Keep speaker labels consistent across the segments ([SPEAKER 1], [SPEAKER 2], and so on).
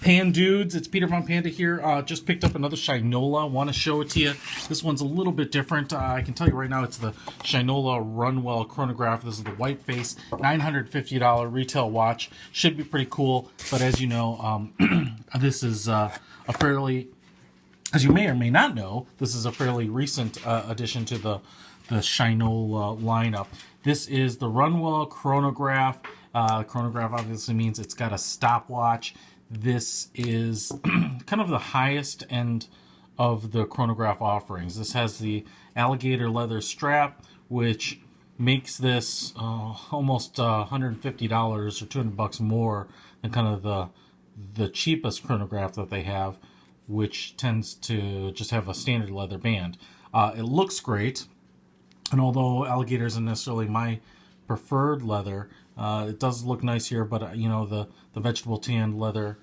[SPEAKER 1] Pan dudes, it's Peter from Panda here. Just picked up another Shinola. Want to show it to you. This one's a little bit different. I can tell you right now, it's the Shinola Runwell Chronograph. This is the white face, $950 retail watch. Should be pretty cool, but as you know, this is a fairly, as you may or may not know, this is a fairly recent addition to the Shinola lineup. This is the Runwell Chronograph. Chronograph obviously means it's got a stopwatch. This is kind of the highest end of the chronograph offerings. This has the alligator leather strap, which makes this almost $150 or 200 bucks more than kind of the cheapest chronograph that they have, which tends to just have a standard leather band. It looks great, and although alligator isn't necessarily my preferred leather, it does look nice here, but you know, the vegetable tanned leather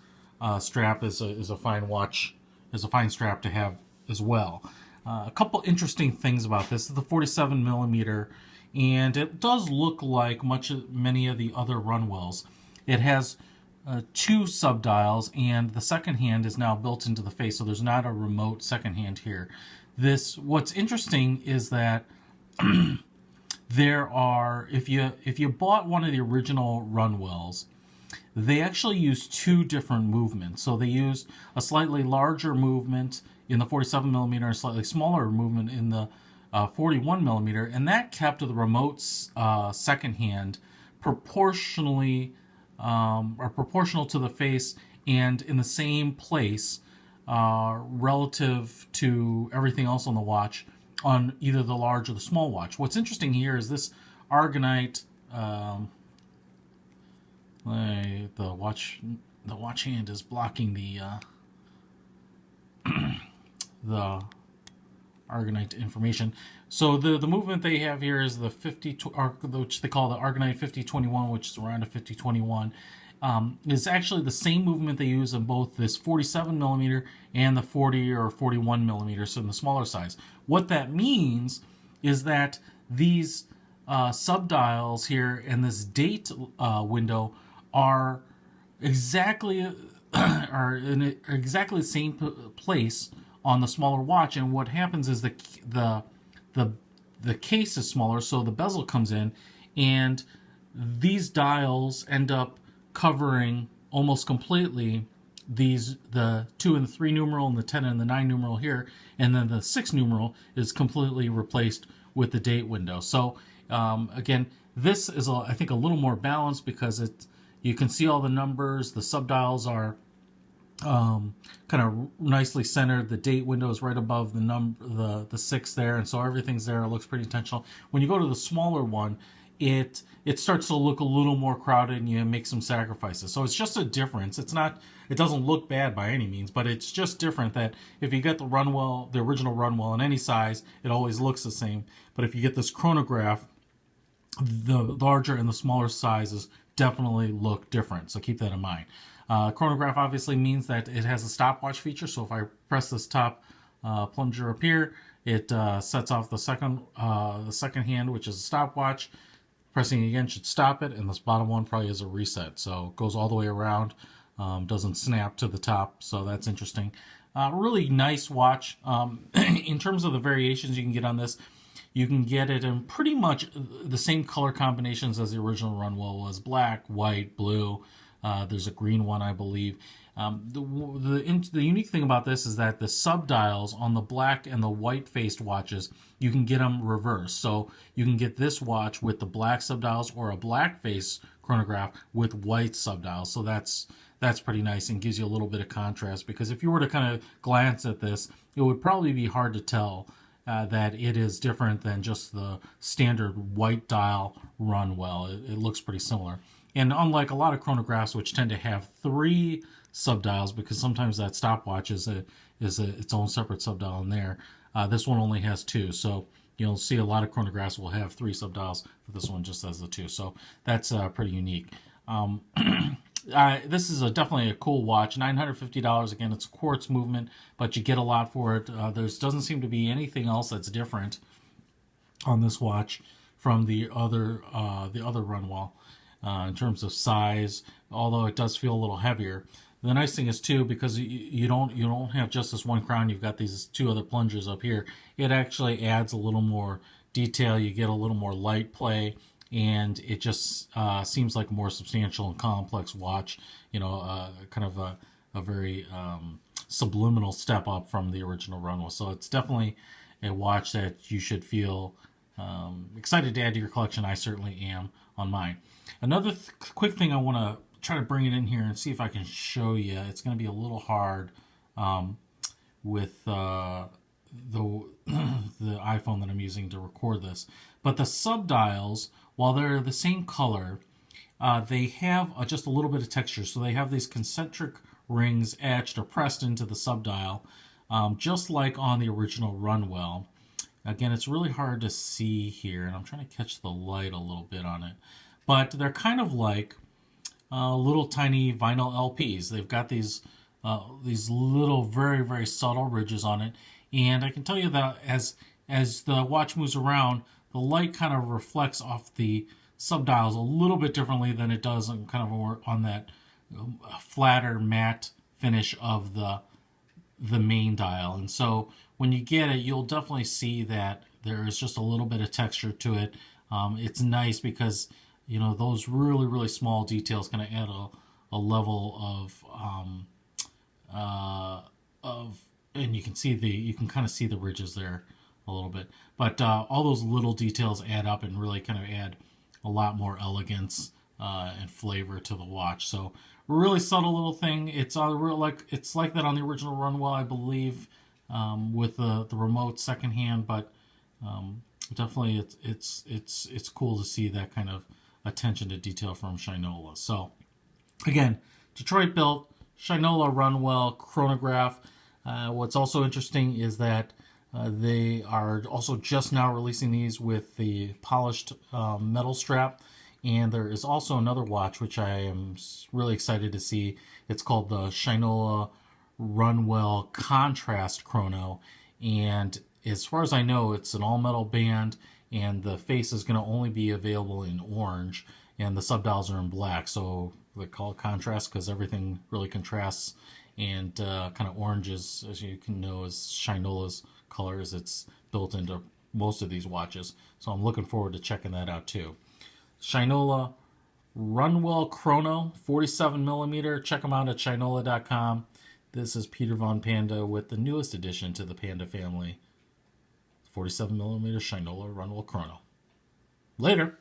[SPEAKER 1] strap is a fine watch, is a fine strap to have as well. A couple interesting things about this. This is the 47 millimeter, and it does look like many of the other Runwells. It has two subdials, and the second hand is now built into the face, so there's not a remote second hand here. What's interesting is that there are, if you bought one of the original Runwells, they actually use two different movements. So they use a slightly larger movement in the 47 millimeter and a slightly smaller movement in the 41 millimeter, and that kept the remote's second hand proportionally or proportional to the face and in the same place relative to everything else on the watch, on either the large or the small watch. What's interesting here is this Argonite, the watch hand is blocking the the Argonite information. So the movement they have here is the 50, which they call the Argonite 5021, which is around a 5021. Is actually the same movement they use in both this 47 millimeter and the 40 or 41 millimeter, so in the smaller size. What that means is that these subdials here and this date window are exactly in exactly the same place on the smaller watch, and what happens is the case is smaller, so the bezel comes in, and these dials end up covering almost completely the 2 and the 3 numeral and the 10 and the 9 numeral here, and then the 6 numeral is completely replaced with the date window. So again, this is I think a little more balanced because you can see all the numbers. The subdials are kind of nicely centered. The date window is right above the 6 there, and so everything's there. It looks pretty intentional. When you go to the smaller one, it starts to look a little more crowded, and you make some sacrifices. So it's just a difference. It doesn't look bad by any means, but it's just different that if you get the Runwell, the original Runwell in any size, it always looks the same. But if you get this chronograph, the larger and the smaller sizes definitely look different. So keep that in mind. Chronograph obviously means that it has a stopwatch feature. So if I press this top plunger up here, it sets off the second hand, which is a stopwatch. Pressing again should stop it, and this bottom one probably is a reset. So it goes all the way around, doesn't snap to the top, so that's interesting. Really nice watch. In terms of the variations you can get on this, you can get it in pretty much the same color combinations as the original Runwell was: black, white, blue. There's a green one, I believe. The unique thing about this is that the subdials on the black and the white-faced watches, you can get them reversed. So you can get this watch with the black subdials or a black-face chronograph with white subdials. So that's pretty nice and gives you a little bit of contrast, because if you were to kind of glance at this, it would probably be hard to tell that it is different than just the standard white dial Runwell. It looks pretty similar. And unlike a lot of chronographs, which tend to have 3 subdials, because sometimes that stopwatch is its own separate subdial in there, this one only has 2. So you'll see a lot of chronographs will have 3 subdials, but this one just has the 2. So that's pretty unique. This is definitely a cool watch. $950. Again, it's a quartz movement, but you get a lot for it. There doesn't seem to be anything else that's different on this watch from the other Runwell in terms of size, although it does feel a little heavier. The nice thing is too, because you don't have just this one crown, you've got these two other plungers up here. It actually adds a little more detail. You get a little more light play, and it just seems like a more substantial and complex watch. Kind of a very subliminal step up from the original Runwell. So it's definitely a watch that you should feel excited to add to your collection. I certainly am on mine. Another quick thing I want to try to bring it in here and see if I can show you. It's going to be a little hard with the iPhone that I'm using to record this. But the subdials, while they're the same color, they have just a little bit of texture. So they have these concentric rings etched or pressed into the subdial, just like on the original Runwell. Again, it's really hard to see here, and I'm trying to catch the light a little bit on it. But they're kind of like little tiny vinyl LPs. They've got these little very, very subtle ridges on it. And I can tell you that as the watch moves around, the light kind of reflects off the subdials a little bit differently than it does on kind of on that flatter matte finish of the main dial. And so when you get it, you'll definitely see that there is just a little bit of texture to it. It's nice because those really, really small details kind of add a level of and you can kind of see the ridges there a little bit, but all those little details add up and really kind of add a lot more elegance and flavor to the watch. So really subtle little thing. It's like that on the original Runwell, I believe, with the remote second hand, but definitely it's cool to see that kind of attention to detail from Shinola. So again, Detroit built Shinola Runwell Chronograph. What's also interesting is that they are also just now releasing these with the polished metal strap. And there is also another watch which I am really excited to see. It's called the Shinola Runwell Contrast Chrono. And as far as I know, it's an all-metal band, and the face is going to only be available in orange, and the subdials are in black. So they call it contrast because everything really contrasts. And kind of orange is, as you can know, is Shinola's color, as it's built into most of these watches. So I'm looking forward to checking that out too. Shinola Runwell Chrono, 47mm. Check them out at shinola.com. This is Peter Von Panda with the newest addition to the Panda family, 47mm Shinola Runwell Chrono. Later.